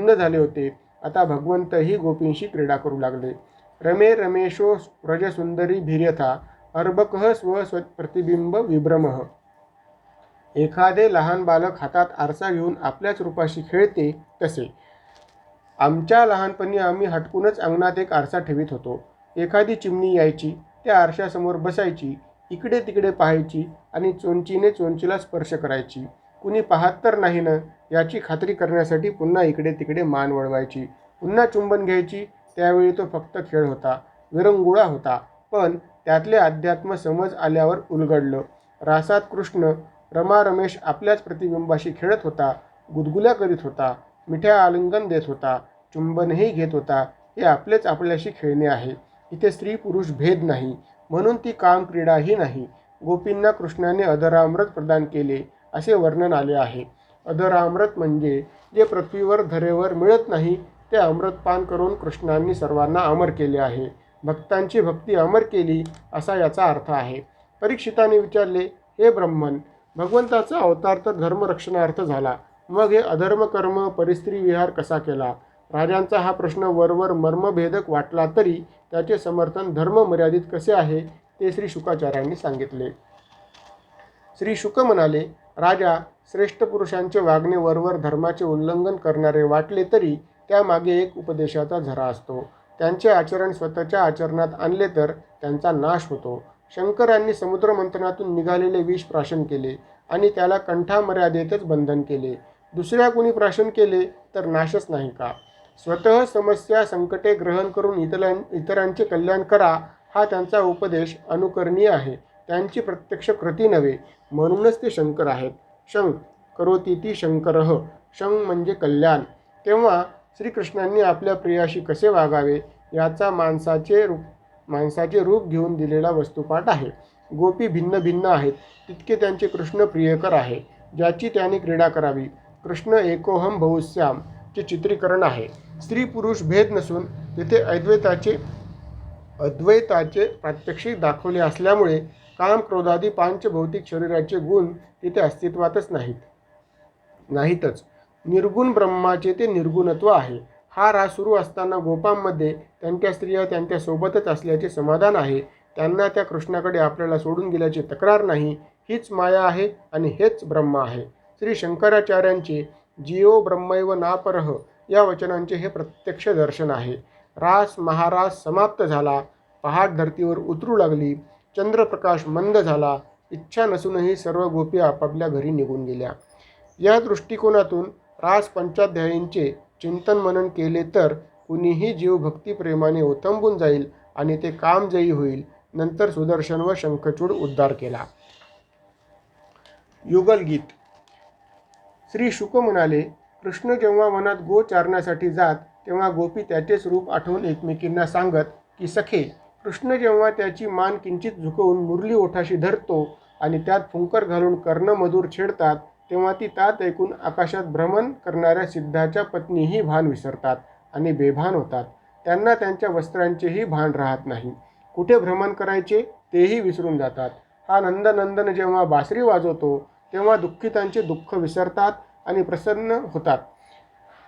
सुन्न झाले होते. आता भगवंतही गोपींशी क्रीडा करू लागले. रमे रमेशो व्रजसुंदरी भीर्यथा अर्भकः स्वप्रतिबिंब विभ्रमः. एखादे लहान बालक हातात आरसा घेऊन आपल्याच रूपाशी खेळते तसे. आमच्या लहानपणी आम्ही हटकूनच अंगणात एक आरसा ठेवीत होतो. एखादी चिमणी यायची, त्या आरशासमोर बसायची, इकडे तिकडे पाहायची आणि चोंचीने चोंचीला स्पर्श करायची. कुणी पाहत तर नाही ना याची खात्री करण्यासाठी पुन्हा इकडे तिकडे मान वळवायची, पुन्हा चुंबन घ्यायची. त्यावेळी तो फक्त खेळ होता, विरंगुळा होता. पण त्यातले अध्यात्म समज आल्यावर उलगडलं. रासात कृष्ण रमा रमेश आपल्याच प्रतिबिंबाशी खेळत होता, गुदगुल्या करीत होता, मिठ्या आलिंगन देत होता, चुंबनही घेत होता. हे आपलेच आपल्याशी खेळणे आहे. इथे स्त्री पुरुष भेद नाही, म्हणून ती काम क्रीडाही नाही. गोपींना कृष्णाने अधरामृत प्रदान केले असे वर्णन आले आहे. अधरामृत म्हणजे जे पृथ्वीवर धरेवर मिळत नाही ते अमृतपान करून कृष्णांनी सर्वांना अमर केले आहे. भक्तांची भक्ती अमर केली असा याचा अर्थ आहे. परीक्षिताने विचारले, हे ब्रह्मन, भगवंताचा अवतार तर धर्मरक्षणार्थ झाला, मग हे अधर्म कर्म परिस्त्री विहार कसा केला? राजांचा हा प्रश्न वरवर मर्मभेदक वाटला तरी त्याचे समर्थन धर्ममर्यादित कसे आहे ते श्री शुकाचार्यांनी सांगितले. श्री शुक म्हणाले, राजा, श्रेष्ठ पुरुषांचे वागणे वरवर धर्माचे उल्लंघन करणारे वाटले तरी त्यामागे एक उपदेशाचा झरा असतो. त्यांचे आचरण स्वतःच्या आचरणात आणले तर त्यांचा नाश होतो. शंकरांनी समुद्रमंथनातून निघालेले विष प्राशन केले आणि त्याला कंठामर्यादेतच बंधन केले. दुसऱ्या कोणी प्राशन केले तर नाशच नाही का? स्वतः समस्या संकटे ग्रहण करून इतरांचे कल्याण करा हा त्यांचा उपदेश अनुकरणीय आहे. त्यांची प्रत्यक्ष कृती नव्हे, म्हणूनच ते शंकर आहेत. शं करोती ती शंकरः. शं म्हणजे कल्याण. तेव्हा श्रीकृष्णांनी आपल्या प्रियाशी कसे वागावे याचा माणसाचे रूप घेऊन दिलेला वस्तुपाठ आहे. गोपी भिन्न भिन्न आहेत, तितके त्यांचे कृष्ण प्रियकर आहे, ज्याची त्याने क्रीडा करावी. कृष्ण एकोहम बहुश्याम चे चित्रीकरण आहे. स्त्री पुरुष भेद नसून तिथे अद्वैताचे प्रात्यक्षिक दाखवले असल्यामुळे काम क्रोधादी पांचभौतिक शरीराचे गुण तिथे अस्तित्वातच नाहीतच. निर्गुण ब्रह्माचे ते निर्गुणत्व आहे. हा रास सुरू असताना गोपांमध्ये त्यांच्या स्त्रिया त्यांच्यासोबतच असल्याचे समाधान आहे. त्यांना त्या कृष्णाकडे आपल्याला सोडून गेल्याची तक्रार नाही. हीच माया आहे आणि हेच ब्रह्म आहे. श्री शंकराचार्यांचे जीओ ब्रह्मैव नापरः या वचनांचे हे प्रत्यक्ष दर्शन आहे. रास महारास समाप्त झाला. पहाट धर्तीवर उतरू लागली. चंद्रप्रकाश मंद झाला. इच्छा नसूनही सर्व गोपी आपापल्या घरी निघून गेल्या. या दृष्टिकोनातून रास पंचाध्यायींचे चिंतन मनन केले तर कुणीही जीव भक्तिप्रेमाने ओथंबून जाईल आणि ते कामजयी होईल. नंतर सुदर्शन व शंखचूड उद्धार केला. युगलगीत. श्री शुक म्हणाले, कृष्ण जेव्हा वनात गो चारण्यासाठी जात तेव्हा गोपी त्याचेच रूप आठवून एकमेकींना सांगत की सखे, कृष्ण जेव्हा त्याची मान किंचित झुकवून मुरली ओठाशी धरतो आणि त्यात फुंकर घालून कर्णमधुर छेडतात तेव्हा ती तात ऐकून आकाशात भ्रमण करणाऱ्या सिद्धाच्या पत्नीही भान विसरतात आणि बेभान होतात. त्यांना त्यांच्या वस्त्रांचेही भान राहत नाही. कुठे भ्रमण करायचे तेही विसरून जातात. हा नंदनंदन जेव्हा बासरी वाजवतो तेव्हा दुःखितांचे दुःख विसरतात आणि प्रसन्न होतात.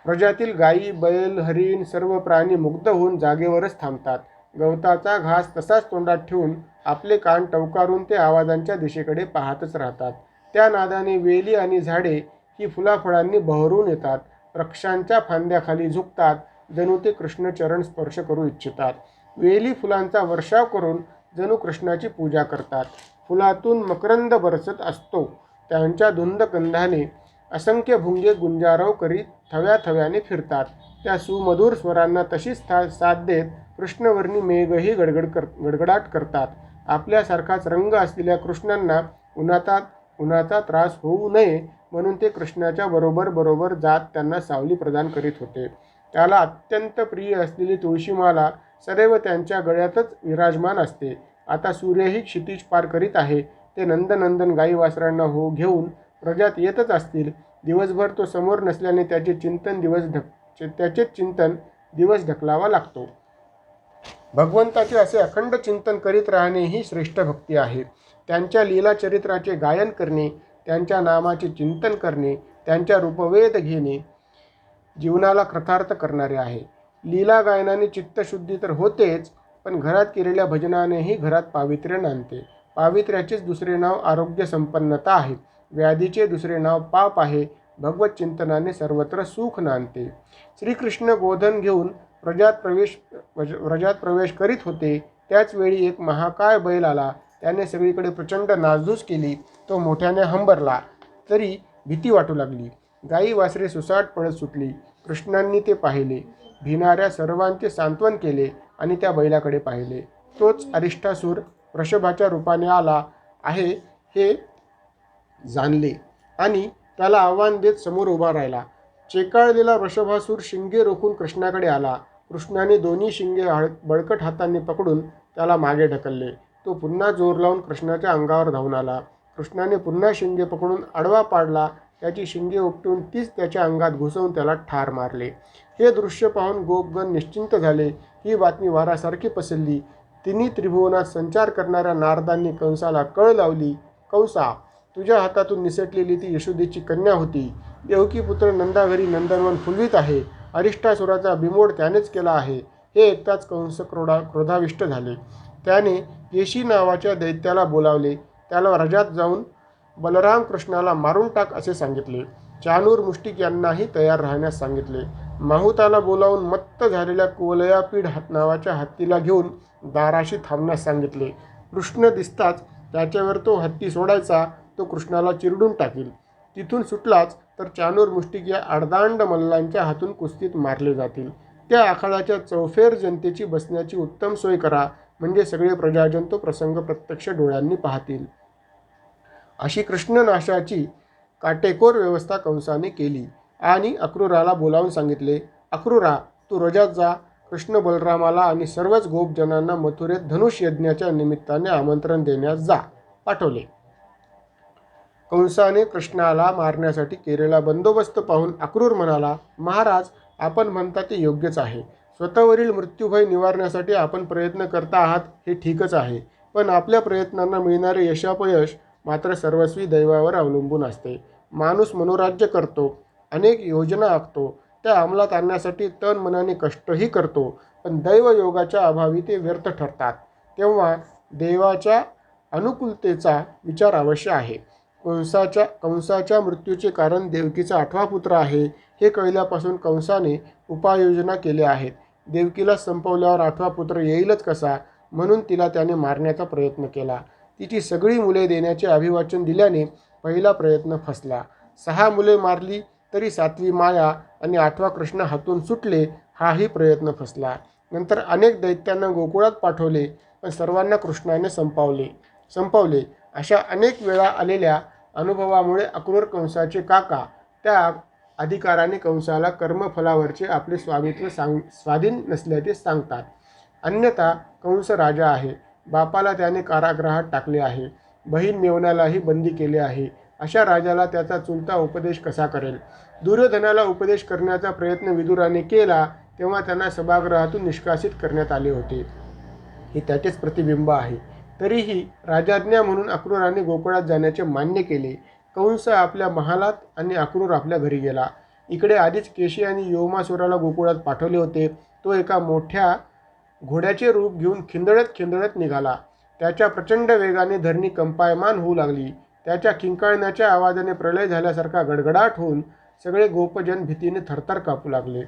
प्रजातील गायी बैल हरिण सर्व प्राणी मुग्ध होऊन जागेवरच थांबतात. गवताचा घास तसाच तोंडात ठेवून आपले कान टवकारून ते आवाजांच्या दिशेकडे पाहतच राहतात. त्या नादाने वेली आणि झाडे ही फुलाफळांनी बहरून येतात. वृक्षांच्या फांद्याखाली झुकतात, जणू ते कृष्णचरण स्पर्श करू इच्छितात. वेली फुलांचा वर्षाव करून जणू कृष्णाची पूजा करतात. फुलातून मकरंद बरसत असतो. त्यांच्या धुंद गंधाने असंख्य भुंगे गुंजारव करीत थव्याथव्याने फिरतात. त्या सुमधुर स्वरांना तशीच साथ देत कृष्णवर्णी मेघही गडगडाट करतात. आपल्यासारखाच रंग असलेल्या कृष्णांना उन्हाचा त्रास होऊ नये म्हणून ते कृष्णाच्या बरोबर जात त्यांना सावली प्रदान करीत होते. त्याला अत्यंत प्रिय असलेली तुळशीमाला सदैव त्यांच्या गळ्यातच विराजमान असते. आता सूर्यही क्षितिज पार करीत आहे. ते नंदनंदन गाई वासरांना घेऊन प्रजात येतच असतील. दिवसभर तो समोर नसल्याने त्याचे चिंतन दिवस ढकलावा लागतो. भगवंताचे असे अखंड चिंतन करीत राहणे ही श्रेष्ठ भक्ती आहे. त्यांच्या लीला चरित्राचे गायन करणे, त्यांच्या नामाचे चिंतन करणे, त्यांच्या रूपवेध घेणे, जीवनाला कृतार्थ करणारे आहे. लीला गायनाने चित्तशुद्धी तर होतेच, पण घरात केलेल्या भजनानेही घरात पावित्र्य नांदते. पावित्र्याचेच दुसरे नाव आरोग्य संपन्नता आहे. व्याधीचे दुसरे नाव पाप आहे. भगवत चिंतनाने सर्वत्र सुख नांदते. श्रीकृष्ण गोधन घेऊन व्रजात प्रवेश करीत होते. त्याचवेळी एक महाकाय बैल आला. त्याने सगळीकडे प्रचंड नासधूस केली. तो मोठ्याने हंबरला तरी भीती वाटू लागली. गाई वासरे सुसाट पळत सुटली. कृष्णांनी ते पाहिले. भिणाऱ्या सर्वांचे सांत्वन केले आणि त्या बैलाकडे पाहिले. तोच अरिष्टासूर वृषभाच्या रूपाने आला आहे हे जाणले आणि त्याला आव्हान देत समोर उभा राहिला. चेकाळलेला वृषभासूर शिंगे रोखून कृष्णाकडे आला. कृष्णाने दोन्ही शिंगे बळकट हातांनी पकडून त्याला मागे ढकलले. तो पुन्हा जोर लावून कृष्णाच्या अंगावर धावून आला. कृष्णाने पुन्हा शिंगे पकडून आडवा पाडला. त्याची शिंगे उपटून तीच त्याच्या अंगात घुसवून त्याला ठार मारले. हे दृश्य पाहून गोपगण निश्चिंत झाले. ही बातमी वारासारखी पसरली. तिन्ही त्रिभुवनात संचार करणाऱ्या नारदांनी कंसाला कळ लावली. कंसा, तुझ्या हातातून निसटलेली ती यशोदेची कन्या होती. देवकीपुत्र नंदाघरी नंदनवन फुलवीत आहे. अरिष्टासुराचा बिमोड त्यानेच केला आहे. हे ऐकताच कंस क्रोधाविष्ट झाले. त्याने केशी नावाच्या दैत्याला बोलावले. त्याला व्रजात जाऊन बलराम कृष्णाला मारून टाक असे सांगितले. चाणूर मुष्टिक यांनाही तयार राहण्यास सांगितले. माहुताला बोलावून मत्त झालेल्या कुवलयापीड नावाच्या हत्तीला घेऊन दाराशी थांबण्यास सांगितले. कृष्ण दिसताच त्याच्यावर तो हत्ती सोडायचा. तो कृष्णाला चिरडून टाकील. तिथून सुटलाच तर चाणूर मुष्टिक या अर्धांड मल्लांच्या हातून कुस्तीत मारले जातील. त्या आखाड्याच्या चौफेर जनतेची बसण्याची उत्तम सोय करा, म्हणजे सगळे प्रजाजन तो प्रसंग प्रत्यक्ष डोळ्यांनी पाहतील. अशी कृष्णनाशाची काटेकोर व्यवस्था कंसाने केली आणि अक्रूराला बोलावून सांगितले. अक्रूरा, तू व्रजात जा. कृष्ण बलरामाला आणि सर्वच गोपजनांना मथुरेत धनुष यज्ञाच्या निमित्ताने आमंत्रण देण्यास जा पाठवले. कंसाने कृष्णाला मारण्यासाठी केलेला बंदोबस्त पाहून अक्रूर म्हणाला, महाराज, आपण म्हणता ते योग्यच आहे. स्वतःवरील मृत्यूभय निवारण्यासाठी आपण प्रयत्न करता आहात हे ठीकच आहे. पण आपल्या प्रयत्नांना मिळणारे यशापयश मात्र सर्वस्वी दैवावर अवलंबून असते. माणूस मनोराज्य करतो, अनेक योजना आखतो, त्या अंमलात आणण्यासाठी तन मनाने कष्टही करतो, पण दैवयोगाच्या अभावी ते व्यर्थ ठरतात. तेव्हा देवाच्या अनुकूलतेचा विचार अवश्य आहे. कंसाच्या मृत्यूचे कारण देवकीचा 8वा पुत्र आहे. हे कळल्यापासून कंसाने उपाययोजना केल्या आहेत. देवकीला संपवल्यावर 8वा पुत्र येईलच कसा, म्हणून तिला त्याने मारण्याचा प्रयत्न केला. तिची सगळी मुले देण्याचे अभिवाचन दिल्याने पहिला प्रयत्न फसला. 6 मुले मारली तरी 7वी माया आणि 8वा कृष्ण हातून सुटले, हाही प्रयत्न फसला. नंतर अनेक दैत्यांना गोकुळात पाठवले, पण सर्वांना कृष्णाने संपवले. अशा अनेक वेळा आलेल्या अनुभवामुळे अक्रूर कंसाचे काका त्या अधिकाराने कंसाला कर्मफलावरचे आपले स्वाधीन नसल्याचे सांगतात. अन्यथा कंस राजा आहे. बापाला त्याने कारागृहात टाकले आहे. बहीण मेवण्यालाही बंदी केले आहे. अशा राजाला त्याचा चुलता उपदेश कसा करेल? दुर्योधनाला उपदेश करण्याचा प्रयत्न विदुराने केला तेव्हा त्यांना सभागृहातून निष्कासित करण्यात आले होते. हे त्याचेच प्रतिबिंब आहे. तरीही राजाज्ञा म्हणून अक्रूराने गोकुळात जाण्याचे मान्य केले. कंस आपल्या महालात आणि अक्रूर आपल्या घरी गेला. इकडे आधीच केशी आणि योमासुराला गोकुळात पाठवले होते. तो एका मोठ्या घोड्याचे रूप घेऊन खिंदळत निघाला. त्याच्या प्रचंड वेगाने धरणी कंपायमान होऊ लागली. त्याच्या किंकाळण्याच्या आवाजाने प्रलय झाल्यासारखा गडगडाट होऊन सगळे गोपजन भीतीने थरथर कापू लागले.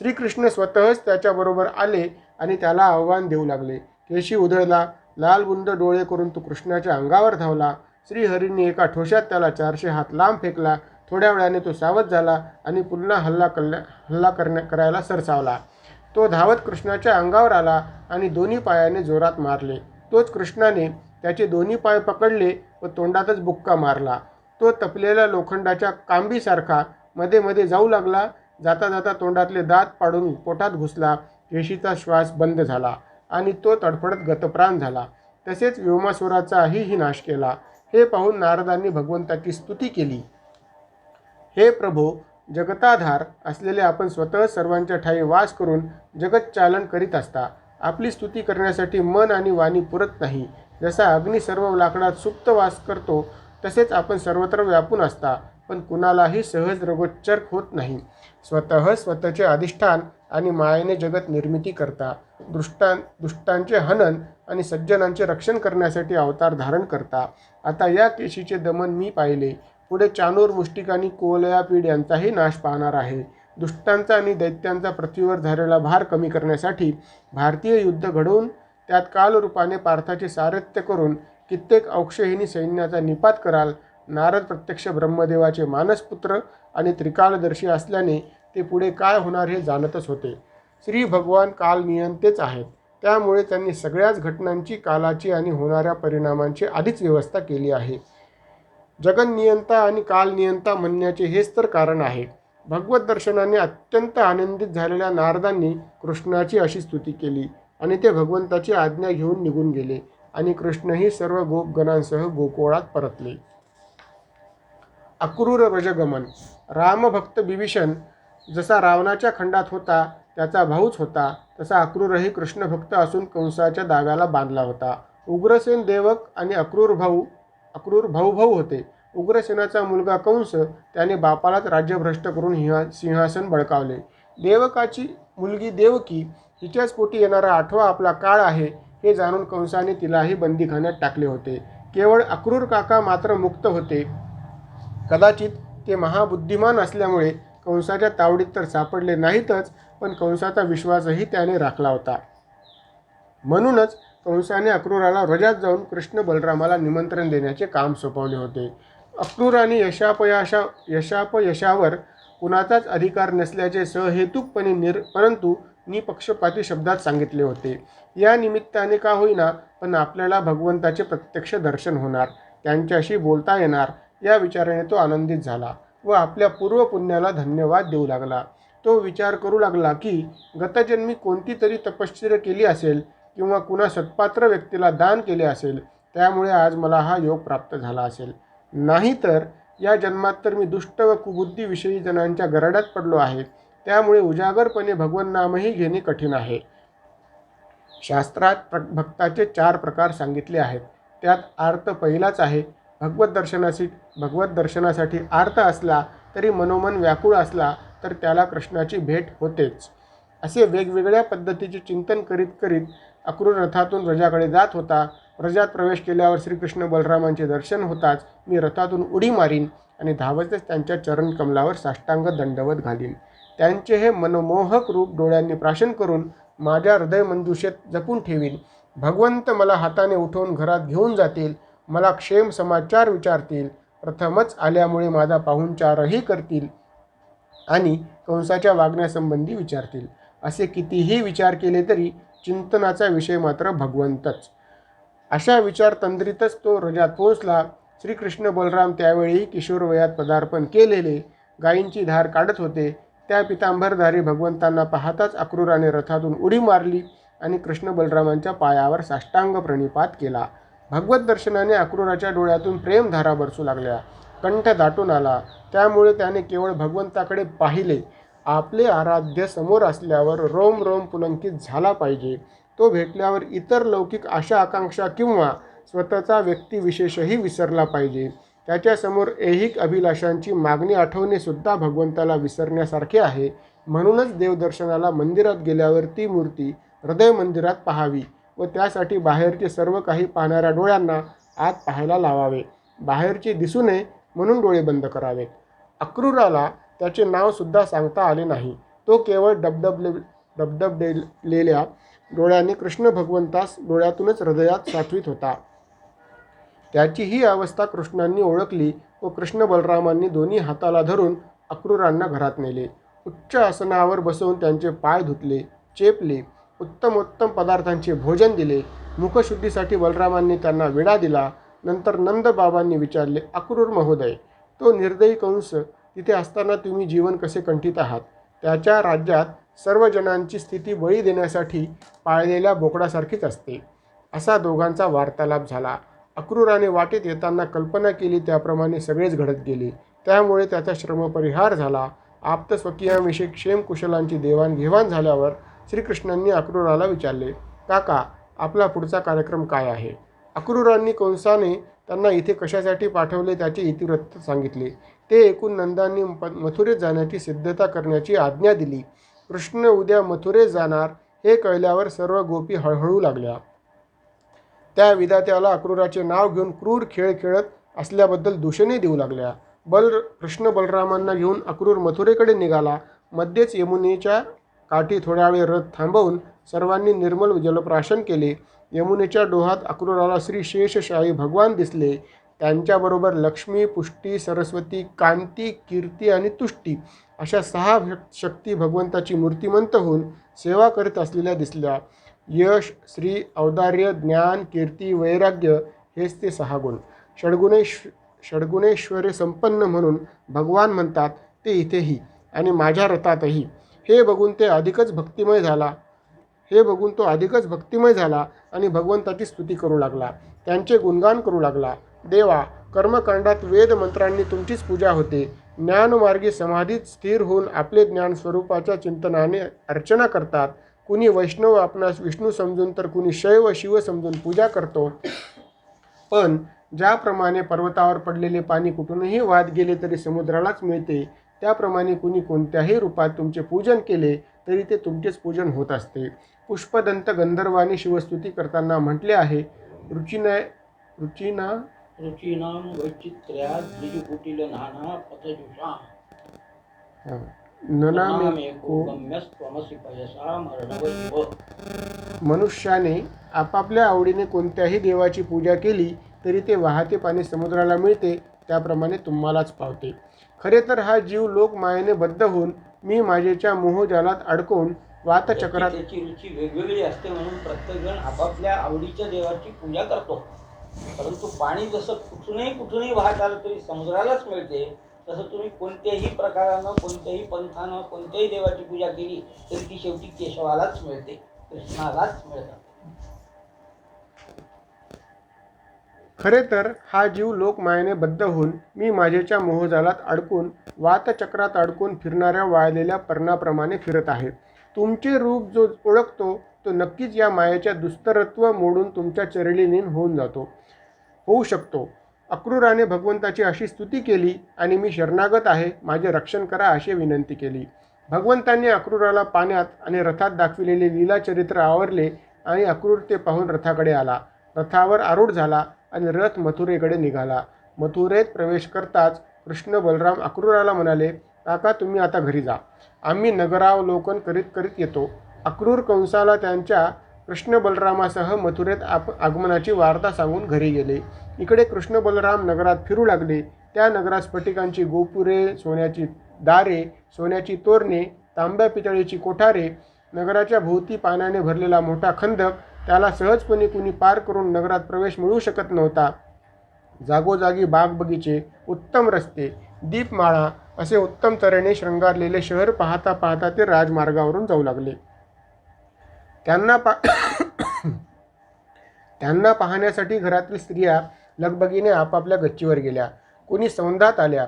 श्रीकृष्ण स्वतःच त्याच्याबरोबर आले आणि त्याला आव्हान देऊ लागले. केशी उधळला. लालबुंद डोळे करून तो कृष्णाच्या अंगावर धावला. श्रीहरींनी एका ठोशात त्याला 400 हात लांब फेकला. थोड्या वेळाने तो सावध झाला आणि पुन्हा हल्ला करायला सरसावला. तो धावत कृष्णाच्या अंगावर आला आणि दोन्ही पायाने जोरात मारले. तोच कृष्णाने त्याचे दोन्ही पाय पकडले व तोंडातच बुक्का मारला. तो तपलेल्या लोखंडाच्या कांबीसारखा मध्ये मध्ये जाऊ लागला. जाता जाता तोंडातले दात पाडून पोटात घुसला. केशीचा श्वास बंद झाला आणि तो तडफडत गतप्राण झाला. तसेच व्योमासुराचाही नाश केला. हे पाहून नारदांनी भगवंताची स्तुती केली. हे प्रभो, जगताधार असलेले आपण स्वतः सर्वांच्या ठाई वास करून जगतचालन करीत असता. आपली स्तुती करण्यासाठी मन आणि वाणी पुरत नाही. जसा अग्नी सर्व लाकडात सुप्त वास करतो, तसेच आपण सर्वत्र व्यापून असता. पण कुणालाही सहज रगोच्चर होत नाही. स्वतःचे अधिष्ठान आणि मायेने जगत निर्मिती करता, दुष्टांचे हनन आणि सज्जनांचे रक्षण करण्यासाठी अवतार धारण करता. आता या केशीचे दमन मी पाहिले. पुढे चाणूर, मुष्टिक आणि कोलयापीड यांचाही नाश पाहणार आहे. दुष्टांचा आणि दैत्यांचा पृथ्वीवर झालेला भार कमी करण्यासाठी भारतीय युद्ध घडवून त्यात कालरूपाने पार्थाचे सारथ्य करून कित्येक औक्षहिणी सैन्याचा निपात कराल. नारद प्रत्यक्ष ब्रह्मदेवाचे मानसपुत्र आणि त्रिकालदर्शी असल्याने ते पुढे काय होणार हे जाणतच होते. श्री भगवान कालनियंतेच आहेत. त्यामुळे त्यांनी सगळ्याच घटनांची, कालाची आणि होणाऱ्या परिणामांची आधीच व्यवस्था केली आहे. जगन्नियंता आणि कालनियंता म्हणण्याचे हेच तर कारण आहे. भगवत दर्शनाने अत्यंत आनंदित झालेल्या नारदांनी कृष्णाची अशी स्तुती केली आणि ते भगवंताची आज्ञा घेऊन निघून गेले आणि कृष्णही सर्व गोपगणांसह गोकुळात परतले. अक्रूर रजगमन. रामभक्त बिभीषण जसा रावणाच्या खंडात होता, त्याचा भाऊच होता, तसा अक्रूरही कृष्णभक्त असून कंसाच्या दाव्याला बांधला होता. उग्रसेन देवक आणि अक्रूर भाऊ भाऊ होते. उग्रसेनाचा मुलगा कंस त्याने बापालाच राज्यभ्रष्ट करून सिंहासन बळकावले. देवकाची मुलगी देवकी हिच्याच पोटी येणारा 8वा आपला काळ आहे हे जाणून कंसाने तिलाही बंदीखान्यात टाकले होते. केवळ अक्रूर काका मात्र मुक्त होते. कदाचित ते महाबुद्धिमान असल्यामुळे कंसाच्या तावडीत तर सापडले नाहीतच, पण कंसाचा विश्वासही त्याने राखला होता. म्हणूनच कंसाने अक्रूराला व्रजात जाऊन कृष्ण बलरामाला निमंत्रण देण्याचे काम सोपवले होते. अक्रूराने यशापयशावर कुणाचाच अधिकार नसल्याचे सहहेतुकपणे परंतु निपक्षपाती शब्दात सांगितले होते. या निमित्ताने का होईना पण आपल्याला भगवंताचे प्रत्यक्ष दर्शन होणार, त्यांच्याशी बोलता येणार या विचाराने तो आनंदित झाला व आपल्या पूर्वपुण्याला धन्यवाद देऊ लागला. तो विचार करू लागला की गतजन्मी कोणती तरी तपश्चर्या केली असेल किंवा कुणा सत्पात्र व्यक्तीला दान केले असेल, त्यामुळे आज मला हा योग प्राप्त झाला असेल. नाहीतर या जन्मात तर मी दुष्ट व कुबुद्धीविषयी जणांच्या गरड्यात पडलो आहे. त्यामुळे उजागरपणे भगवन्नामही घेणे कठीण आहे. शास्त्रात भक्ताचे 4 प्रकार सांगितले आहेत. त्यात आर्त पहिलाच आहे. भगवत दर्शनासाठी आर्त असला तरी मनोमन व्याकुळ असला तर त्याला कृष्णाची भेट होतेच. असे वेगवेगळ्या पद्धतीचे चिंतन करीत करीत अक्रूर रथातून व्रजाकडे जात होता. व्रजात प्रवेश केल्यावर श्रीकृष्ण बलरामांचे दर्शन होताच मी रथातून उडी मारीन आणि धावतच त्यांच्या चरणकमलावर साष्टांग दंडवत घालीन. त्यांचे हे मनमोहक रूप डोळ्यांनी प्राशन करून माझ्या हृदयमंजुषेत जपून ठेवीन. भगवंत मला हाताने उठवून घरात घेऊन जातील, मला क्षेम समाचार विचारतील, प्रथमच आल्यामुळे माझा पाहुणचारही करतील आणि कंसाच्या वागण्यासंबंधी विचारतील. असे कितीही विचार केले तरी चिंतनाचा विषय मात्र भगवंतच. अशा विचारतंद्रीतच तो व्रजात पोहोचला. श्रीकृष्ण बलराम त्यावेळी किशोरवयात पदार्पण केलेले गायींची धार काढत होते. त्या पितांबरधारी भगवंतांना पाहताच अक्रूराने रथातून उडी मारली आणि कृष्ण बलरामांच्या पायावर साष्टांग प्रणिपात केला. भगवत दर्शनाने अक्रूराच्या डोळ्यातून प्रेमधारा बरसू लागल्या. कंठ दाटून आला. त्यामुळे त्याने केवळ भगवंताकडे पाहिले. आपले आराध्य समोर असल्यावर रोम रोम पुलंकित झाला पाहिजे. तो भेटल्यावर इतर लौकिक आशा आकांक्षा किंवा स्वतःचा व्यक्तिविशेषही विसरला पाहिजे. त्याच्यासमोर ऐहिक अभिलाषांची मागणी आठवणे सुद्धा भगवंताला विसरण्यासारखे आहे. म्हणूनच देवदर्शनाला मंदिरात गेल्यावर ती मूर्ती हृदय मंदिरात पाहावी व त्यासाठी बाहेरचे सर्व काही पाहणाऱ्या डोळ्यांना आत पाहायला लावावे. बाहेरचे दिसू नये म्हणून डोळे बंद करावेत. अक्रूराला त्याचे नाव सुद्धा सांगता आले नाही. तो केवळ डबडबलेल्या डोळ्यांनी कृष्ण भगवंतास डोळ्यातूनच हृदयात साठवित होता. त्याची ही अवस्था कृष्णांनी ओळखली व कृष्ण बलरामांनी दोन्ही हाताला धरून अक्रूरांना घरात नेले. उच्च आसनावर बसवून त्यांचे पाय धुतले, चेपले, उत्तमोत्तम पदार्थांचे भोजन दिले. मुखशुद्धीसाठी बलरामांनी त्यांना विडा दिला. नंतर नंदबाबांनी विचारले, अक्रूर महोदय, तो निर्दयी कंस तिथे असताना तुम्ही जीवन कसे कंठीत आहात? त्याच्या राज्यात सर्व जनांची स्थिती बळी देण्यासाठी पाळलेल्या बोकडासारखीच असते. असा दोघांचा वार्तालाप झाला. अक्रूराने वाटेत येताना कल्पना केली त्याप्रमाणे सगळेच घडत गेले. त्यामुळे त्याचा श्रमपरिहार झाला. आप्तस्वकीयांविषयी क्षेमकुशलांची देवाणघेवाण झाल्यावर श्रीकृष्णांनी अक्रूराला विचारले, काका, आपला पुढचा कार्यक्रम काय आहे? अक्रूरांनी कंसाने त्यांना इथे कशासाठी पाठवले त्याचे इतिवृत्त सांगितले. ते ऐकून नंदांनी मथुरेत जाण्याची सिद्धता करण्याची आज्ञा दिली. कृष्ण उद्या मथुरेत जाणार हे कळल्यावर सर्व गोपी हळहळू लागल्या. त्या विधात्याला अक्रूराचे नाव घेऊन क्रूर खेळ खेळत असल्याबद्दल दूषणे देऊ लागल्या. कृष्ण बलरामांना घेऊन अक्रूर मथुरेकडे निघाला. मध्येच यमुनेच्या काठी थोड्या वेळ रथ थांबवून सर्वांनी निर्मल जलप्राशन केले. यमुनेच्या डोहात अक्रूराला श्री शेषशाही भगवान दिसले. त्यांच्याबरोबर लक्ष्मी, पुष्टी, सरस्वती, कांती, कीर्ती आणि तुष्टी अशा 6 शक्ती भगवंताची मूर्तिमंत होऊन सेवा करीत असलेल्या दिसल्या. यश, श्री, औदार्य, ज्ञान, कीर्ती, वैराग्य हेच ते 6 गुण. षड्गुणेश्वरे संपन्न म्हणून भगवान म्हणतात ते इथेही आणि माझ्या रथातही. हे बघून तो अधिकच भक्तिमय झाला आणि भगवंताची स्तुती करू लागला. त्यांचे गुणगान करू लागला. देवा, कर्मकांडात वेद मंत्रांनी तुमचीच पूजा होते. ज्ञानमार्गी समाधीत स्थिर होऊन आपले ज्ञान स्वरूपाच्या चिंतनाने अर्चना करतात. कुणी वैष्णव आपणास विष्णू समजून तर कुणी शैव शिव समजून पूजा करतो. पण ज्याप्रमाणे पर्वतावर पडलेले पाणी कुठूनही वाहत गेले तरी समुद्रालाच मिळते, त्याप्रमाणे कुणी कोणत्याही रूपात तुमचे पूजन केले तरी ते तुमचेच पूजन होत असते. पुष्पदंत गंधर्वांनी शिवस्तुती करताना म्हटले आहे, रुचिनाम वैचित्र्यात द्विजकुटिल नाना पथजुषा ननामेको गम्यस्त्वमसि पयसा मरणवैव. मनुष्याने आपापल्या आवडीने कोणत्याही देवाची पूजा केली तरी ते वाहते पाणी समुद्राला मिळते, त्याप्रमाणे तुम्हालाच पावते. खरे तर हा जीव लोकमायेने बद्ध होऊन मी माझेच्या मोहजालात अडकून वातचक्रात त्याची रुची वेगवेगळी असते म्हणून प्रत्येकजण आपापल्या आवडीच्या देवाची पूजा करतो. परंतु पाणी जसं कुठूनही वाहत आलं तरी समुद्रालाच मिळते, तसं तुम्ही कोणत्याही प्रकारानं, कोणत्याही पंथानं, कोणत्याही देवाची पूजा केली तरी ती शेवटी केशवालाच मिळते, कृष्णालाच मिळतात. खरे तर हा जीव लोकमायेने बद्ध होऊन मी माझेच्या मोहजालात अडकून वातचक्रात अडकून फिरणाऱ्या वाळलेल्या पर्णाप्रमाणे फिरत आहे. तुमचे रूप जो ओळखतो तो नक्कीच या मायेच्या दुस्तरत्व मोडून तुमच्या चरणी लीन होऊ शकतो. अक्रूराने भगवंताची अशी स्तुती केली आणि मी शरणागत आहे, माझे रक्षण करा अशी विनंती केली. भगवंतांनी अक्रूराला पाण्यात आणि रथात दाखविलेले लीलाचरित्र आवरले आणि अक्रूर ते पाहून रथाकडे आला. रथावर आरूढ झाला आणि रथ मथुरेकडे निघाला. मथुरेत प्रवेश करताच कृष्ण बलराम अक्रूराला म्हणाले, काका तुम्ही आता घरी जा, आम्ही नगरावलोकन करीत करीत येतो. अक्रूर कंसाला त्यांच्या कृष्ण बलरामासह मथुरेत आगमनाची वार्ता सांगून घरी गेले. इकडे कृष्ण बलराम नगरात फिरू लागले. त्या नगरात स्फटिकांची गोपुरे, सोन्याची दारे, सोन्याची तोरणे, तांब्या पितळेची कोठारे, नगराच्या भोवती पाण्याने भरलेला मोठा खंदक, त्याला सहजपणे कुणी पार करून नगरात प्रवेश मिळू शकत नव्हता. जागोजागी बाग बगीचे, उत्तम रस्ते, दीपमाळा असे उत्तम तऱ्हेने शृंगारलेले शहर पाहता पाहता ते राजमार्गावरून जाऊ लागले. त्यांना पाहण्यासाठी घरातील स्त्रिया लगबगीने आपापल्या गच्चीवर गेल्या. कुणी सौंधात आल्या.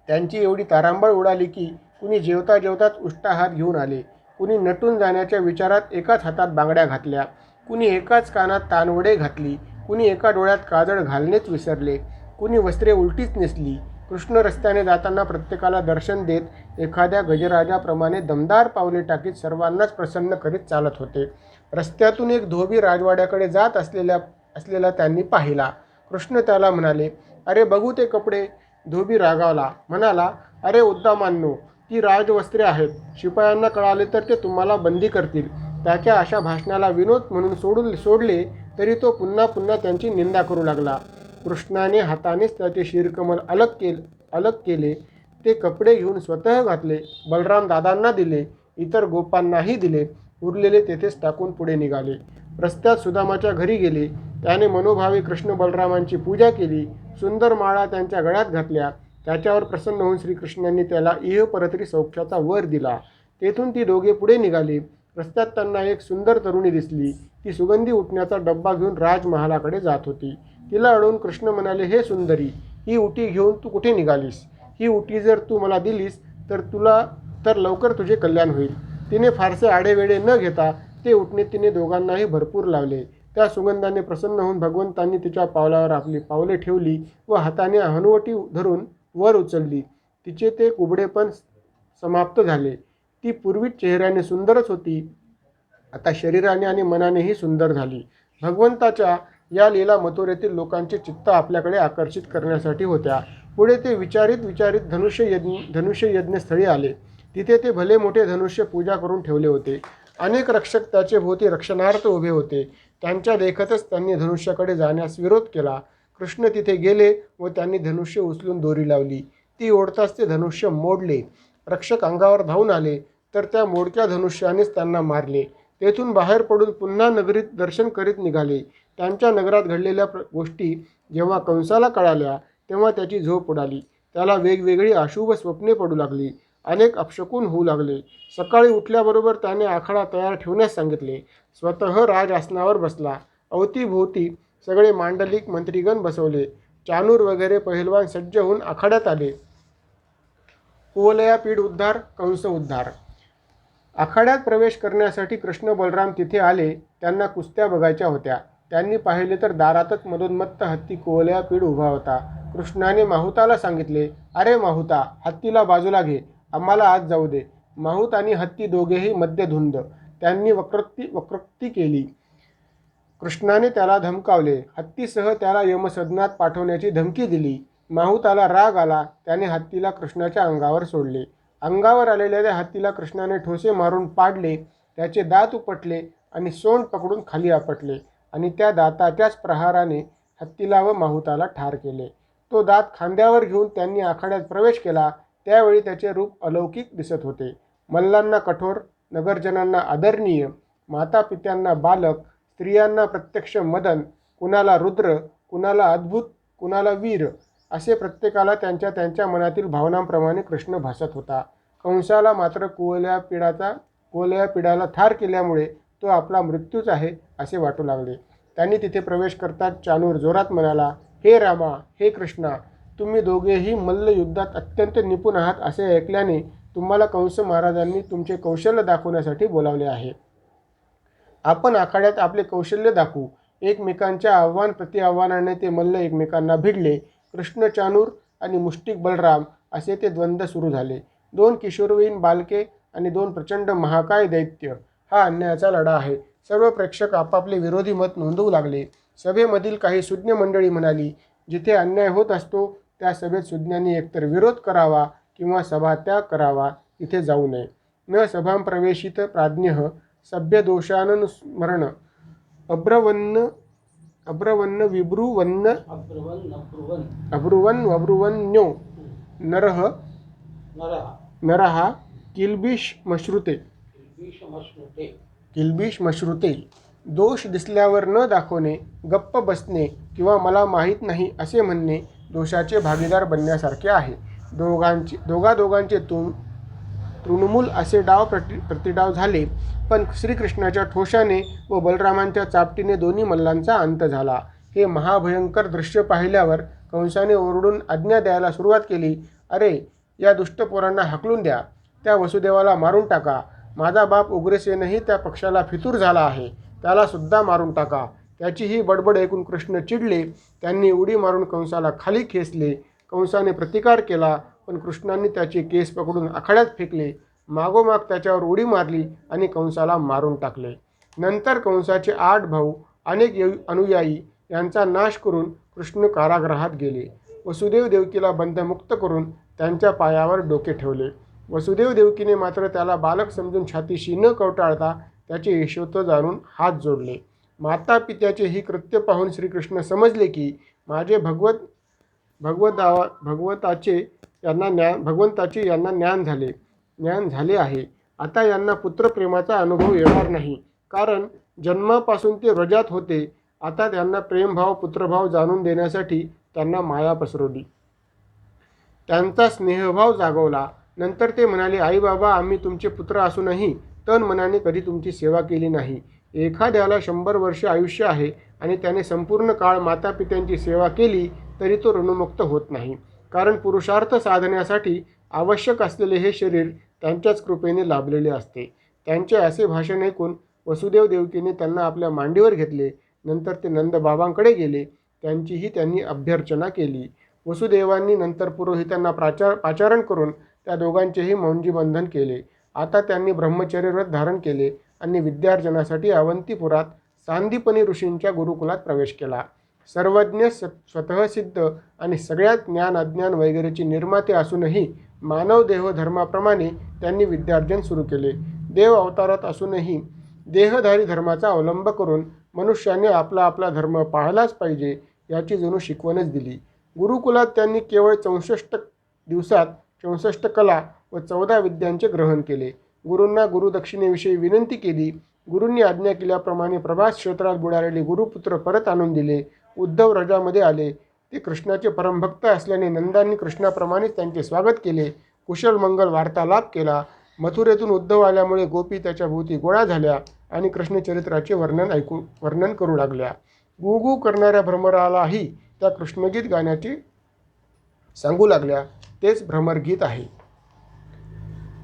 त्यांची एवढी तारांबळ उडाली की कुणी जेवता जेवताच उष्टाहात घेऊन आले. कुणी नटून जाण्याच्या विचारात एकाच हातात बांगड्या घातल्या, कुणी एकाच कानात तानवडे घातली, कुणी एका डोळ्यात काजळ घालणेच विसरले, कुणी वस्त्रे उलटीच नेसली. कृष्ण रस्त्याने जाताना प्रत्येकाला दर्शन देत एखाद्या गजराजाप्रमाणे दमदार पावले टाकीत सर्वांनाच प्रसन्न करीत चालत होते. रस्त्यातून एक धोबी राजवाड्याकडे जात असलेला त्यांनी पाहिला. कृष्ण त्याला म्हणाले, अरे बघू ते कपडे. धोबी रागावला, म्हणाला, अरे उद्दामांनो, ती राजवस्त्रे आहेत. शिपायांना कळाले तर ते तुम्हाला बंदी करतील. त्याच्या अशा भाषणाला विनोद म्हणून सोडले तरी तो पुन्हा पुन्हा त्यांची निंदा करू लागला. कृष्णाने हातानेच त्याचे शिरकमल अलग केले. ते कपडे घेऊन स्वतः घातले, बलराम दादांना दिले, इतर गोपांनाही दिले. उरलेले तेथेच टाकून पुढे निघाले. रस्त्यात सुदामाच्या घरी गेले. त्याने मनोभावे कृष्ण बलरामांची पूजा केली. सुंदर माळा त्यांच्या गळ्यात घातल्या. त्याच्यावर प्रसन्न होऊन श्रीकृष्णांनी त्याला इहपरतरी सौख्याचा वर दिला. तेथून ती दोघे पुढे निघाली. रस्त्यात त्यांना एक सुंदर तरुणी दिसली. ती सुगंधी उटण्याचा डब्बा घेऊन राजमहालाकडे जात होती. तिला अडवून कृष्ण म्हणाले, हे सुंदरी, ही उटी घेऊन तू कुठे निघालीस? ही उटी जर तू मला दिलीस तर लवकर तुझे कल्याण होईल. तिने फारसे आडेवेडे न घेता ते उटणे तिने दोघांनाही भरपूर लावले. त्या सुगंधाने प्रसन्न होऊन भगवंतांनी तिच्या पावलावर आपली पावले ठेवली व हाताने हनुवटी धरून वर उचलली. तिचे ते कुबडेपण समाप्त झाले. ती पूर्वी चेहऱ्याने सुंदरच होती, आता शरीराने आणि मनानेही सुंदर झाली. भगवंताच्या या लीला मथुरेतील लोकांचे चित्त आपल्याकडे आकर्षित करण्यासाठी होत्या. पुढे ते विचारित धनुष्य यज्ञस्थळी आले. तिथे ते भले मोठे धनुष्य पूजा करून ठेवले होते. अनेक रक्षक त्याचे भोवती रक्षणार्थ उभे होते. त्यांच्या देखतच त्यांनी धनुष्याकडे जाण्यास विरोध केला. कृष्ण तिथे गेले व त्यांनी धनुष्य उचलून दोरी लावली. ती ओढताच ते धनुष्य मोडले. रक्षक अंगावर धावून आले तर त्या मोडक्या धनुष्यानेच त्यांना मारले. तेथून बाहेर पडून पुन्हा नगरीत दर्शन करीत निघाले. त्यांच्या नगरात घडलेल्या गोष्टी जेव्हा कंसाला कळाल्या तेव्हा त्याची झोप उडाली. त्याला वेगवेगळी अशुभ स्वप्ने पडू लागली. अनेक अपशकुन होऊ लागले. सकाळी उठल्याबरोबर त्याने आखाडा तयार ठेवण्यास सांगितले. स्वतः राजआसनावर बसला. अवतीभोवती सगळे मांडलिक मंत्रीगण बसवले. चाणूर वगैरे पहिलवान सज्ज होऊन आखाड्यात आले. कुवलया पीड उद्धार, कंस उद्धार. आखाड्यात प्रवेश करण्यासाठी कृष्ण बलराम तिथे आले. त्यांना कुस्त्या बघायच्या होत्या. त्यांनी पाहिले तर दारातच मदोन्मत्त हत्ती कुवलया पीड उभा होता. कृष्णाने माहुताला सांगितले, अरे माहुता, हत्तीला बाजूला घे, आम्हाला आत जाऊ दे. माहुत आणि हत्ती दोघेही मध्यधुंद. त्यांनी वक्रोक्ती केली. कृष्णाने त्याला धमकावले. हत्तीसह त्याला यमसदनात पाठवण्याची धमकी दिली. माहुताला राग आला. त्याने हत्तीला कृष्णाच्या अंगावर सोडले. अंगावर आलेल्या त्या हत्तीला कृष्णाने ठोसे मारून पाडले. त्याचे दात उपटले आणि सोंड पकडून खाली आपटले आणि त्या दाताच्याच प्रहाराने हत्तीला व माहुताला ठार केले. तो दात खांद्यावर घेऊन त्यांनी आखाड्यात प्रवेश केला. त्यावेळी त्याचे रूप अलौकिक दिसत होते. मल्लांना कठोर, नगरजनांना आदरणीय, मातापित्यांना बालक, स्त्रियांना प्रत्यक्ष मदन, कुणाला रुद्र, कुणाला अद्भुत, कुणाला वीर, असे प्रत्येकाला त्यांच्या त्यांच्या मनातील भावनांप्रमाणे कृष्ण भासत होता. कंसाला मात्र कुवलया पीडाला ठार केल्यामुळे तो आपला मृत्यूच आहे असे वाटू लागले. त्यांनी तिथे प्रवेश करताच चाणूर जोरात म्हणाला, हे रामा, हे कृष्णा, तुम्ही दोघेही मल्ल युद्धात अत्यंत निपुण आहात असे ऐकल्याने तुम्हाला कंस महाराजांनी तुमचे कौशल्य दाखवण्यासाठी बोलावले आहे. आपण आखाड्यात आपले कौशल्य दाखवू. एकमेकांच्या आव्हान प्रतिआव्हानाने ते मल्ल एकमेकांना भिडले. कृष्ण चाणूर आणि मुष्टिक बलराम असे ते द्वंद्व सुरू झाले. 2 किशोरवयीन बालके आणि 2 प्रचंड महाकाय दैत्य. हा अन्यायाचा लढा आहे. सर्व प्रेक्षक आपापले विरोधी मत नोंदवू लागले. सभेमधील काही सुज्ञ मंडळी म्हणाली, जिथे अन्याय होत असतो त्या सभेत सुज्ञांनी एकतर विरोध करावा किंवा सभात्याग करावा, तिथे जाऊ नये. न सभां प्रवेशित प्राज्ञः सभ्य दोषानुस्मरण अब्रवन्न विब्रुवन्न अब्रुवन्यो नरः किल्बिष मश्रुते. दोष दिसल्यावर न दाखवणे, गप्प बसणे किंवा मला माहीत नाही असे म्हणणे दोषाचे भागीदार बनण्यासारखे आहे. दोघांचे तृणमूल असे डाव प्रतिडाव झाले, पण श्रीकृष्णाच्या ठोशाने व बलरामांच्या चापटीने दोन्ही मल्लांचा अंत झाला. हे महाभयंकर दृश्य पाहिल्यावर कंसाने ओरडून आज्ञा द्यायला सुरुवात केली. अरे, या दुष्ट पोरांना हाकलून द्या. त्या वसुदेवाला मारून टाका. माझा बाप उग्रसेनही त्या पक्षाला फितूर झाला आहे, त्याला सुद्धा मारून टाका. त्याची ही बडबड ऐकून कृष्ण चिडले. त्यांनी उडी मारून कंसाला खाली खेचले. कंसाने प्रतिकार केला, पण कृष्णांनी त्याचे केस पकडून आखाड्यात फेकले. मागोमाग त्याच्यावर उडी मारली आणि कंसाला मारून टाकले. नंतर कंसाचे 8 भाऊ, अनेक अनुयायी यांचा नाश करून कृष्ण कारागृहात गेले. वसुदेव देवकीला बंधमुक्त करून त्यांच्या पायावर डोके ठेवले. वसुदेव देवकीने मात्र त्याला बालक समजून छातीशी न कवटाळता त्याचे यशोत्व जाणून हात जोडले. माता पित्याचे ही कृत्य पाहून श्रीकृष्ण समजले की माझे भगवंताचे यांना ज्ञान झाले आहे. आता यांना पुत्रप्रेमाचा अनुभव येणार नाही, कारण जन्मापासून ते व्रजात होते. आता त्यांना प्रेमभाव पुत्रभाव जाणून देण्यासाठी त्यांना माया पसरवली, त्यांचा स्नेहभाव जागवला. नंतर ते म्हणाले, आई बाबा, आम्ही तुमचे पुत्र असूनही तन मनाने कधी तुमची सेवा केली नाही. एखाद्याला 100 वर्ष आयुष्य आहे आणि त्याने संपूर्ण काळ मातापित्यांची सेवा केली तरी तो ऋणमुक्त होत नाही, कारण पुरुषार्थ साधण्यासाठी आवश्यक असलेले हे शरीर त्यांच्याच कृपेने लाभलेले असते. त्यांचे असे भाषण ऐकून वसुदेव देवकीने त्यांना आपल्या मांडीवर घेतले. नंतर ते नंदबाबांकडे गेले. त्यांचीही त्यांनी अभ्यर्चना केली. वसुदेवांनी नंतर पुरोहितांना पाचारण करून त्या दोघांचेही मौंजीबंधन केले. आता त्यांनी ब्रह्मचर्य व्रत धारण केले आणि विद्यार्जनासाठी अवंतीपुरात सांदीपनी ऋषींच्या गुरुकुलात प्रवेश केला. सर्वज्ञ, स्वतःसिद्ध आणि सगळ्यात ज्ञान अज्ञान वगैरेची निर्माते असूनही मानव देह धर्माप्रमाणे त्यांनी विद्यार्जन सुरू केले. देव अवतारात असूनही देहधारी धर्माचा अवलंब करून मनुष्याने आपला आपला धर्म पाळलाच पाहिजे याची जणू शिकवणच दिली. गुरुकुलात त्यांनी केवळ 64 दिवसात 64 कला व 14 विद्यांचे ग्रहण केले. गुरूंना गुरुदक्षिणेविषयी विनंती केली. गुरूंनी आज्ञा केल्याप्रमाणे प्रभास क्षेत्रात बुडालेले गुरुपुत्र परत आणून दिले. उद्धव रजामध्ये आले. ते कृष्णाचे परमभक्त असल्याने नंदांनी कृष्णाप्रमाणेच त्यांचे स्वागत केले. कुशल मंगल वार्तालाप केला. मथुरेतून उद्धव आल्यामुळे गोपी त्याच्या भोवती गोळा झाल्या आणि कृष्णचरित्राचे वर्णन करू लागल्या. गुगू करणाऱ्या भ्रमरालाही त्या कृष्णगीत गाण्याचे सांगू लागल्या. तेच भ्रमरगीत आहे.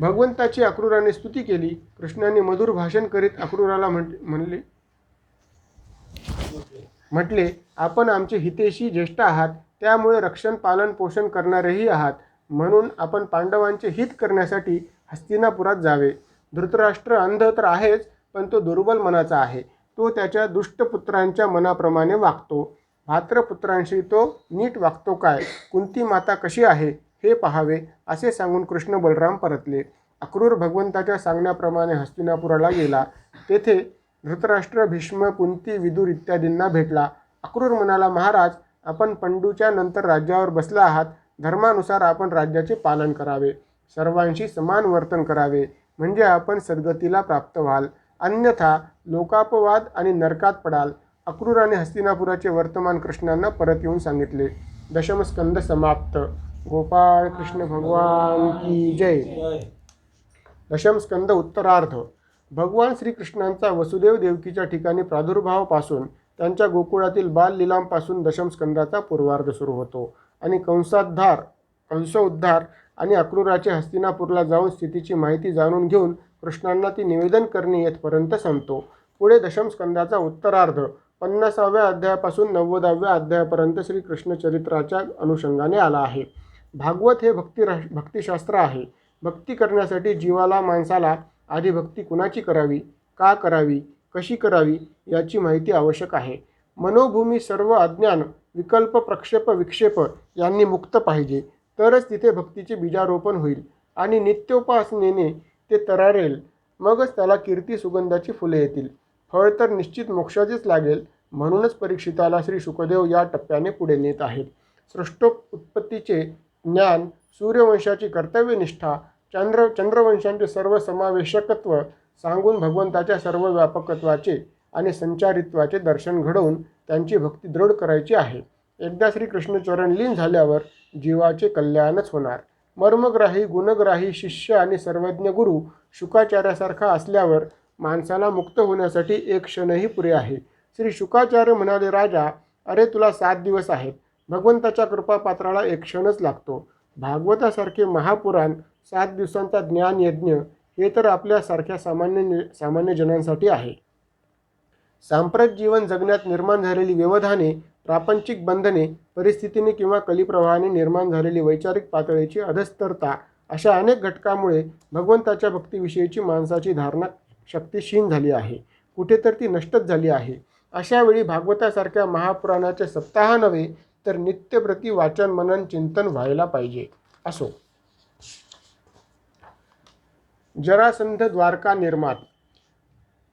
भगवंताची अक्रूराने स्तुती केली. कृष्णाने मधुर भाषण करीत अक्रूराला म्हटले, आपण आमचे हितेशी ज्येष्ठ आहात, त्यामुळे रक्षण पालन पोषण करणारेही आहात. म्हणून आपण पांडवांचे हित करण्यासाठी हस्तिनापुरात जावे. धृतराष्ट्र अंध तर आहेच, पण तो दुर्बल मनाचा आहे. तो त्याच्या दुष्ट पुत्रांच्या मनाप्रमाणे वागतो. भात्रपुत्रांशी तो नीट वागतो काय, कुंती माता कशी आहे हे पाहावे, असे सांगून कृष्ण बलराम परतले. अक्रूर भगवंताच्या सांगण्याप्रमाणे हस्तिनापुराला गेला. तेथे धृतराष्ट्र, भीष्म, कुंती, विदुर इत्यादींना भेटला. अक्रूर म्हणाला, महाराज, आपण पंडूच्या नंतर राज्यावर बसला आहात. धर्मानुसार आपण राज्याचे पालन करावे. सर्वांशी समान वर्तन करावे, म्हणजे आपण सद्गतीला प्राप्त व्हाल. अन्यथा लोकापवाद आणि नरकात पडाल. अक्रूराने हस्तिनापुराचे वर्तमान कृष्णांना परत येऊन सांगितले. दशम स्कंद समाप्त. गोपाळ कृष्ण भगवान की जय. दशम स्कंद उत्तरार्ध. भगवान श्रीकृष्णांचा वसुदेव देवकीच्या ठिकाणी प्रादुर्भावापासून त्यांच्या गोकुळातील बाललीलांपासून दशम स्कंदाचा पूर्वार्ध सुरू होतो आणि कंस उद्धार आणि अक्रूराचे हस्तिनापूरला जाऊन स्थितीची माहिती जाणून घेऊन कृष्णांना ती निवेदन करणे येथपर्यंत संपतो. पुढे दशम स्कंदाचा उत्तरार्ध 50व्या अध्यायापासून 90व्या अध्यायापर्यंत श्रीकृष्ण चरित्राच्या अनुषंगाने आला आहे. भागवत हे भक्तिशास्त्र आहे. भक्ती करण्यासाठी जीवाला, माणसाला आधी भक्ती कुणाची करावी, का करावी, कशी करावी याची माहिती आवश्यक आहे. मनोभूमी सर्व अज्ञान, विकल्प, प्रक्षेप, विक्षेप यांनी मुक्त पाहिजे. तरच तिथे भक्तीचे बीजारोपण होईल आणि नित्योपासनेने ते तरारेल. मगच त्याला कीर्ती सुगंधाची फुले येतील. फळ तर निश्चित मोक्षाचेच लागेल. म्हणूनच परीक्षिताला श्री शुकदेव या टप्प्याने पुढे नेत आहेत. सृष्टोत्पत्तीचे ज्ञान, सूर्यवंशाची कर्तव्यनिष्ठा, चंद्रवंशांचे सर्व समावेशकत्व सांगून भगवंताच्या सर्व व्यापकत्वाचे आणि संचारित्वाचे दर्शन घडवून त्यांची भक्ती दृढ करायची आहे. एकदा श्रीकृष्ण चरण लीन झाल्यावर जीवाचे कल्याणच होणार. मर्मग्राही, गुणग्राही शिष्य आणि सर्वज्ञ गुरु शुकाचार्यासारखा असल्यावर माणसाला मुक्त होण्यासाठी एक क्षणही पुरे आहे. श्री शुकाचार्य म्हणाले, राजा, अरे तुला 7 दिवस आहेत. भगवंताच्या कृपापात्राला एक क्षणच लागतो. भागवतासारखे महापुराण 7 दिवसांचा ज्ञानयज्ञ हे तर आपल्यासारख्या सामान्य जनांसाठी आहे. सांप्रत जीवन जगण्यात निर्माण झालेली व्यवधाने, प्रापंचिक बंधने, परिस्थितीने किंवा कलिप्रवाहाने निर्माण झालेली वैचारिक पातळीची अधस्तरता अशा अनेक घटकामुळे भगवंताच्या भक्तीविषयीची माणसाची धारणा शक्ती क्षीण झाली आहे. कुठेतर ती नष्टच झाली आहे. अशावेळी भागवतासारख्या महापुराणाचे सप्ताह नव्हे तर नित्यप्रती वाचन, मनन, चिंतन व्हायला पाहिजे. असो. जरासंध द्वारका निर्मात.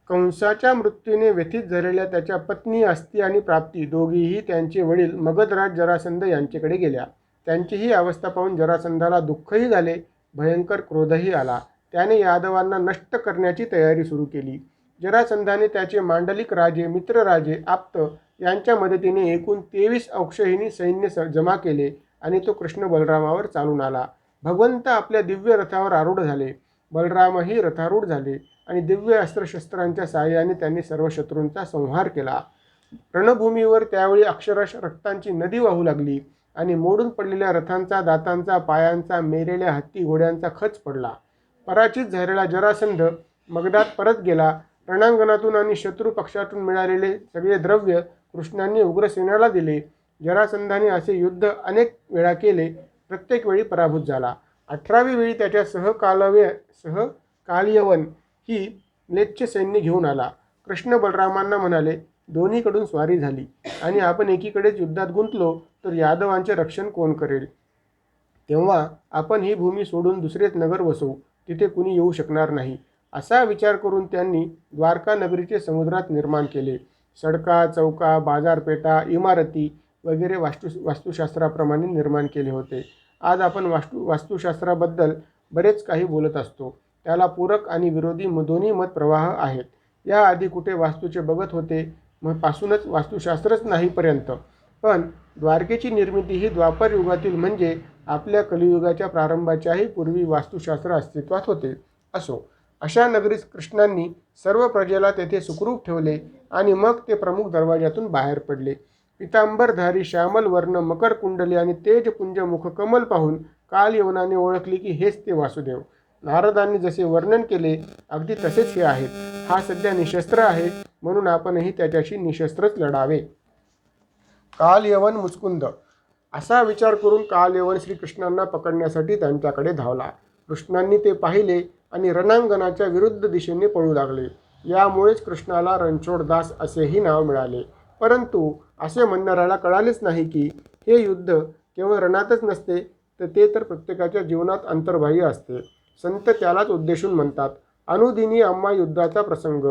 कंसाच्या मृत्यूने व्यथित झालेल्या त्याच्या पत्नी अस्ती आणि प्राप्ती दोघीही त्यांचे वडील मगधराज जरासंध यांच्याकडे गेल्या. त्यांची ही अवस्था पाहून जरासंधाला दुःखही झाले, भयंकर क्रोधही आला. त्याने यादवांना नष्ट करण्याची तयारी सुरू केली. जरासंधाने त्याचे मांडलिक राजे, मित्रराजे, आप्त यांच्या मदतीने एकूण 23 अक्षौहिणी सैन्य जमा केले आणि तो कृष्ण बलरामावर चालून आला. भगवंत आपल्या दिव्य रथावर आरूढ झाले. बलरामही रथारूढ झाले आणि दिव्य अस्त्रशस्त्रांच्या साहाय्याने त्यांनी सर्व शत्रूंचा संहार केला. रणभूमीवर त्यावेळी अक्षरशः रक्तांची नदी वाहू लागली आणि मोडून पडलेल्या रथांचा, दातांचा, पायांचा, मेलेल्या हत्ती घोड्यांचा खच पडला. पराजित झालेला जरासंध मगधात परत गेला. रणांगणातून आणि शत्रू पक्षातून मिळालेले सगळे द्रव्य कृष्णांनी उग्रसेनाला दिले. जरासंधाने असे युद्ध अनेक वेळा केले, प्रत्येक वेळी पराभूत झाला. 18वी वेळी त्याच्या सहकालियवन ही म्लेच्छ सैन्य घेऊन आला. कृष्ण बलरामांना म्हणाले, दोन्हीकडून स्वारी झाली आणि आपण एकीकडेच युद्धात गुंतलो तर यादवांचे रक्षण कोण करेल? तेव्हा आपण ही भूमी सोडून दुसरेच नगर वसवू, तिथे कुणी येऊ शकणार नाही. असा विचार करून त्यांनी द्वारका नगरीचे समुद्रात निर्माण केले. सडका, चौका, बाजारपेठा, इमारती वगैरे वास्तुशास्त्राप्रमाणे निर्माण केले होते. आज आपण वास्तुशास्त्राबद्दल बरेच काही बोलत असतो. त्याला पूरक आणि विरोधी दोन्ही मत प्रवाह आहेत. याआधी कुठे वास्तूचे बघत होते, मग पासूनच वास्तुशास्त्रच नाहीपर्यंत. पण द्वारकेची निर्मिती ही द्वापर युगातील म्हणजे आपल्या कलियुगाच्या प्रारंभाच्याही पूर्वी वास्तुशास्त्र अस्तित्वात होते. असो, अशा नगरीत कृष्णांनी सर्व प्रजेला तेथे सुखरूप ठेवले आणि मग ते प्रमुख दरवाजातून बाहेर पडले. पितांबरधारी श्यामल वर्ण, मकर कुंडली आणि तेजपुंज मुख कमल पाहून कालयवनाने ओळखले की हेच ते वासुदेव. नारदांनी जसे वर्णन केले अगदी तसेच हे आहेत. हा सध्या निशस्त्र आहे, म्हणून आपणही त्याच्याशी निशस्त्रच लढावे. कालयवन मुचकुंद. असा विचार करून कालयवन श्रीकृष्णांना पकडण्यासाठी त्यांच्याकडे धावला. कृष्णांनी ते पाहिले आणि रणांगणाच्या विरुद्ध दिशेने पळू लागले. यामुळेच कृष्णाला रणछोडदास असेही नाव मिळाले. परंतु असे म्हणणाऱ्याला कळालेच नाही की हे युद्ध केवळ रणातच नसते, तर ते तर प्रत्येकाच्या जीवनात अंतर्बाह्य असते. संत त्यालाच उद्देशून म्हणतात, अनुदिनी आम्हा युद्धाचा प्रसंग.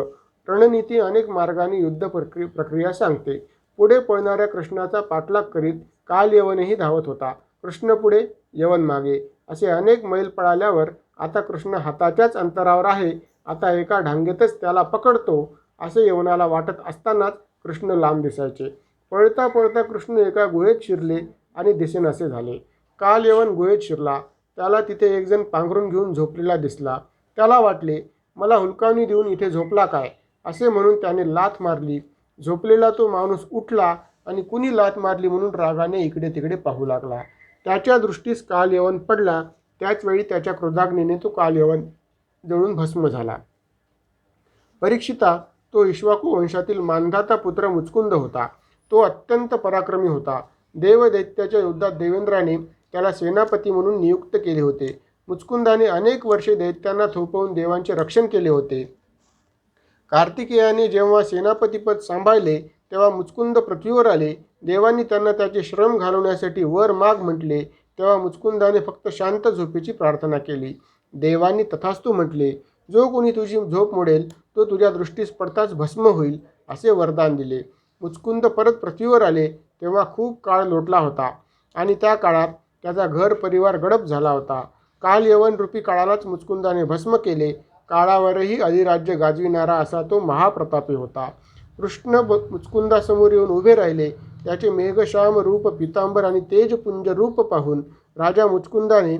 रणनीती अनेक मार्गाने युद्ध प्रक्रिया सांगते. पुढे पळणाऱ्या कृष्णाचा पाठलाग करीत कालयवनही धावत होता. कृष्ण पुढे, यवन मागे असे अनेक मैल पळाल्यावर आता कृष्ण हाताच्याच अंतरावर आहे. आता एका ढांगेतच त्याला पकडतो असे यवनाला वाटत असतानाच कृष्ण लांब दिसायचे. पळता पळता कृष्ण एका गुहेत शिरले आणि दिसेनासे झाले. कालयवन गुहेत शिरला. त्याला तिथे एकजण पांघरून घेऊन झोपलेला दिसला. त्याला वाटले, मला हुलकावणी देऊन इथे झोपला काय, असे म्हणून त्याने लाथ मारली. झोपलेला तो माणूस उठला आणि कुणी लाथ मारली म्हणून रागाने इकडे तिकडे पाहू लागला. त्याच्या दृष्टीस कालयवन पडला. त्याचवेळी त्याच्या क्रोधाग्नीने तो कालयवन जळून भस्म झाला. परीक्षिता, तो इक्ष्वाकू वंशातील मांधाता पुत्र मुचकुंद होता. तो अत्यंत पराक्रमी होता. देवदैत्याच्या युद्धात देवेंद्राने त्याला सेनापती म्हणून नियुक्त केले होते. मुचकुंदाने अनेक वर्षे दैत्यांना थोपवून देवांचे रक्षण केले होते. कार्तिकेयाने जेव्हा सेनापतीपद सांभाळले तेव्हा मुचकुंद पृथ्वीवर आले. देवांनी त्यांना त्याचे श्रम घालवण्यासाठी वर माग म्हटले. तेव्हा मुचकुंदाने फक्त शांत झोपेची प्रार्थना केली. देवांनी तथास्तु म्हटले. जो कोणी तुझी झोप मोडेल तो तुझ्या दृष्टीस पडताच भस्म होईल, असे वरदान दिले. मुचकुंद परत पृथ्वीवर आले तेव्हा खूप काळ लोटला होता आणि त्या काळात त्याचा घर परिवार गडप झाला होता. कालयवन रूपी काळालाच मुचकुंदाने भस्म केले. काळावरही अधिराज्य गाजविणारा असा तो महाप्रतापी होता. कृष्ण मुचकुंदासमोर येऊन उभे राहिले. त्याचे मेघश्याम रूप, पितांबर आणि तेजपुंज रूप पाहून राजा मुचकुंदाने